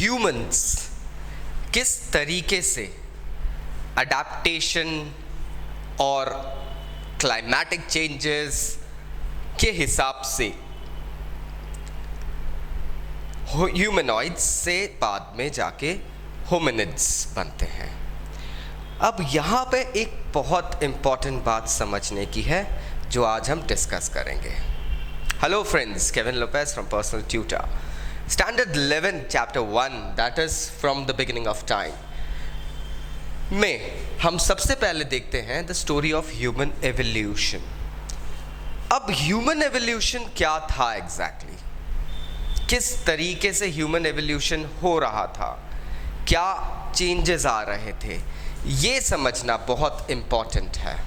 Humans किस तरीके से अडेप्टेशन और क्लाइमेटिक चेंजेस के हिसाब से ह्यूमनॉइड्स से बाद में जाके होमिनिड्स बनते हैं। अब यहाँ पे एक बहुत इम्पॉर्टेंट बात समझने की है जो आज हम डिस्कस करेंगे। Hello friends, Kevin Lopez from personal tutor, standard 11 chapter 1 that is from the beginning of time में हम सबसे पहले देखते हैं the story of human evolution. अब ह्यूमन एवोल्यूशन क्या था एग्जैक्टली किस तरीके से ह्यूमन एवोल्यूशन हो रहा था, क्या चेंजेस आ रहे थे, ये समझना बहुत इम्पॉर्टेंट है।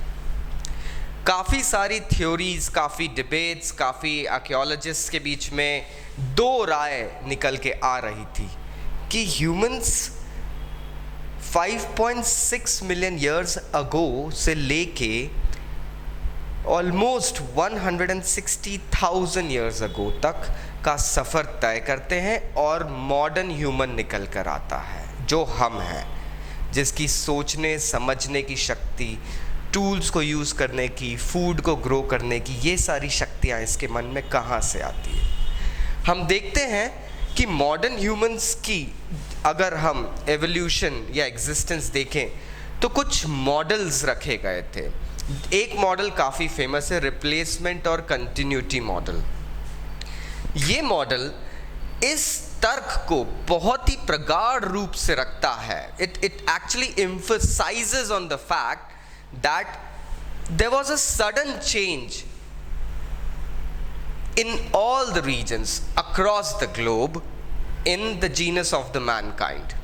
काफ़ी सारी थ्योरीज, काफ़ी डिबेट्स, काफ़ी आर्कियोलॉजिस्ट के बीच में दो राय निकल के आ रही थी कि ह्यूमंस 5.6 मिलियन ईयर्स अगो से लेके ऑलमोस्ट 160,000 ईयर्स अगो तक का सफ़र तय करते हैं और मॉडर्न ह्यूमन निकल कर आता है जो हम हैं, जिसकी सोचने समझने की शक्ति, टूल्स को यूज़ करने की, फूड को ग्रो करने की, ये सारी शक्तियाँ इसके मन में कहाँ से आती है। हम देखते हैं कि मॉडर्न ह्यूमंस की अगर हम एवोल्यूशन या एग्जिस्टेंस देखें तो कुछ मॉडल्स रखे गए थे। एक मॉडल काफ़ी फेमस है, रिप्लेसमेंट और कंटिन्यूटी मॉडल। ये मॉडल इस तर्क को बहुत ही प्रगाढ़ रूप से रखता है। It actually emphasizes on the fact that there was a sudden change in all the regions across the globe in the genus of the mankind.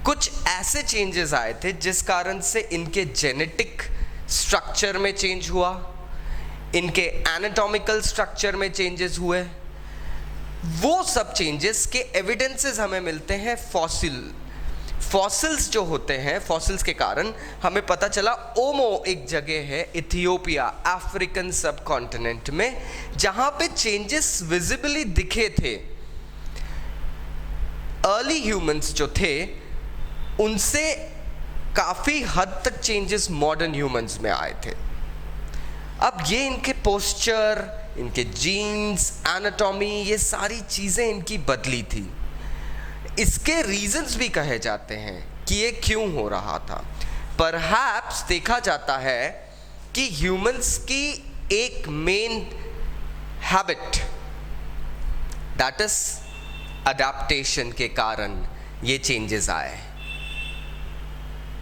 कुछ ऐसे चेंजेस आए थे जिस कारण से इनके जेनेटिक स्ट्रक्चर में चेंज हुआ, इनके एनाटॉमिकल स्ट्रक्चर में चेंजेस हुए। वो सब चेंजेस के एविडेंसेस हमें मिलते हैं फॉसिल्स जो होते हैं। फॉसिल्स के कारण हमें पता चला ओमो एक जगह है इथियोपिया, अफ्रीकन सब कॉन्टिनेंट में, जहां पे चेंजेस विजिबली दिखे थे। अर्ली ह्यूमंस जो थे उनसे काफ़ी हद तक चेंजेस मॉडर्न ह्यूमंस में आए थे। अब ये इनके पोस्चर, इनके जीन्स, एनाटॉमी, ये सारी चीज़ें इनकी बदली थी। इसके रीजंस भी कहे जाते हैं कि ये क्यों हो रहा था। परहैप्स देखा जाता है कि ह्यूमंस की एक main habit that is adaptation के कारण ये चेंजेस आए।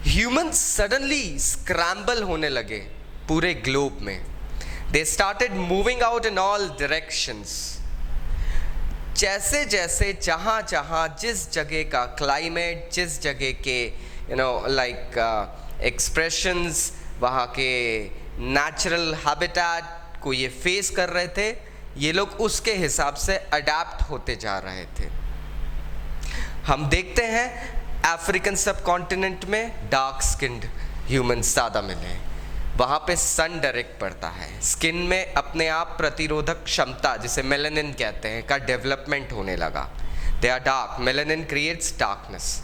ह्यूमंस सडनली स्क्रैम्बल होने लगे पूरे ग्लोब में। They started moving out in all directions. जैसे जैसे जहाँ जहाँ जिस जगह का क्लाइमेट, जिस जगह के एक्सप्रेशंस, वहाँ के नेचुरल हैबिटेट को ये फेस कर रहे थे, ये लोग उसके हिसाब से अडेप्ट होते जा रहे थे। हम देखते हैं अफ्रीकन सब कॉन्टिनेंट में डार्क स्किन्ड ह्यूमंस ज़्यादा मिले। वहाँ पे सन डायरेक्ट पड़ता है, स्किन में अपने आप प्रतिरोधक क्षमता, जिसे मेलानिन कहते हैं, का डेवलपमेंट होने लगा। They are dark, melanin creates darkness.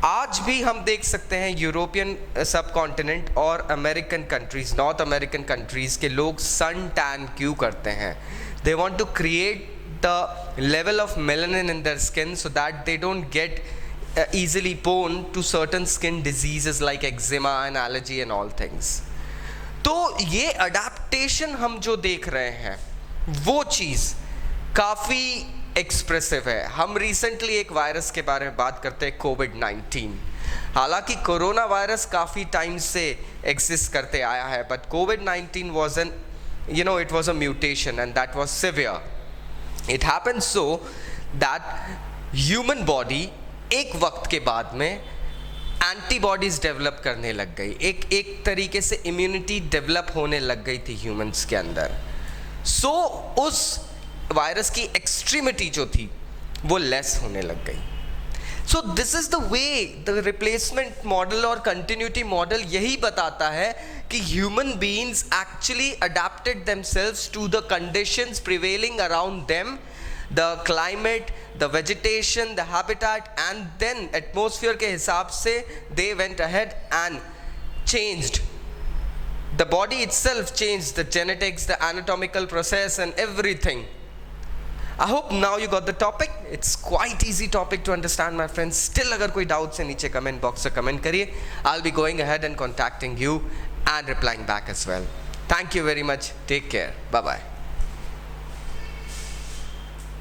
आज भी हम देख सकते हैं यूरोपियन सब कॉन्टिनेंट और American countries, north American countries के लोग सन टैन क्यों करते हैं? They want to create the level of melanin in their skin so that they don't get easily prone to certain skin diseases like eczema and allergy and all things. तो ये adaptation हम जो देख रहे हैं वो चीज़ काफ़ी एक्सप्रेसिव है। हम रिसेंटली एक वायरस के बारे में बात करते हैं, कोविड-19। हालांकि कोरोना वायरस काफ़ी टाइम से एग्जिस्ट करते आया है, but covid was it was a mutation and that was severe. It happened so that human body एक वक्त के बाद में एंटीबॉडीज़ डेवलप करने लग गई, एक तरीके से इम्यूनिटी डेवलप होने लग गई थी ह्यूमंस के अंदर। उस वायरस की एक्सट्रीमिटी जो थी वो लेस होने लग गई। This is the way the replacement model और कंटिन्यूटी मॉडल यही बताता है कि human beings actually adapted themselves to the conditions prevailing around them the climate, the vegetation, the habitat, and then atmosphere के हिसाब से they went ahead and changed. The body itself changed, the genetics, the anatomical process and everything. I hope now you got the topic. It's quite easy topic to understand, my friends. Still अगर कोई doubt है नीचे comment box से comment करिए. I'll be going ahead and contacting you and replying back as well. Thank you very much. Take care. Bye bye.